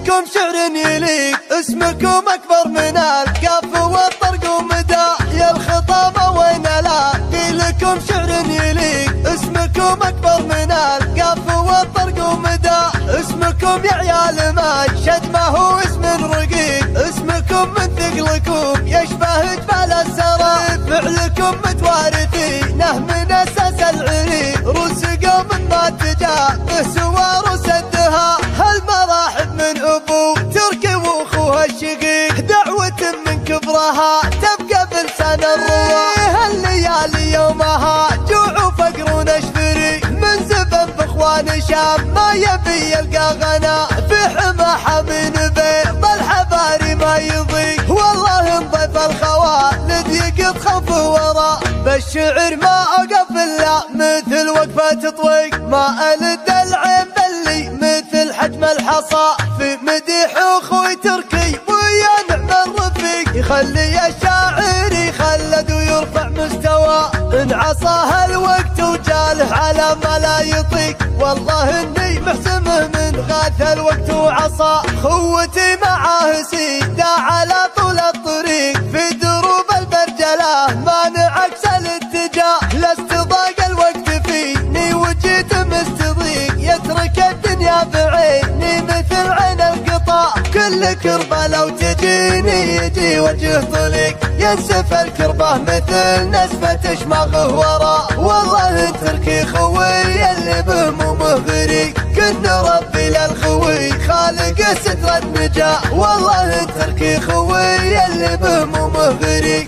لكم شعر يليق اسمكم أكبر من الكاف والطرق ومدى يا الخطابة وين لا. لكم شعر يليق اسمكم أكبر من الكاف والطرق ومدى اسمكم يا عيال مشهد ما هو اسم رقيق اسمكم من ثقلكم يشبه جبال السرى فعلكم متوارثينه من أساس العريق روس قوم ما تجابه سوى روس الدها هالمراحب من أبو تركي وأخوها الشقيق دعوة من كبرها تبقى بلسان الرواح هالليالي يومها جوع وفقر ونشفري من زبن بإخوان شام ما يبي يلقى غنا في حما حمين بيض الحباري ما يضيق والله انضيف الخوالد يقط خوفه ورا بالشعر ما أقف إلا مثل وقفة طويق ما ألد العين بلي مثل حجم الحصى في مديح أخوي تركي ويا نعم الرفيق يخلي الشاعر يخلد ويرفع مستوى إن عصاه الوقت وجاله على ما لا يطيق والله إني محسمه من غاث الوقت وعصا خوتي معاه سيدة على طول الطريق في دروب البرجلة ما نعكس الاتجاه لاستضاق الوقت فيني وجيت مستضيق يترك الدنيا بعيني مثل عين القطا كل كربة لو تجيني يجي وجه طليق ينسف الكربة مثل نسفة شماغه ورا والله تركي خوي اللي به مو مغري كن ربي للخوي خالق سترة نجاة والله تركي خوي اللي به مو مغري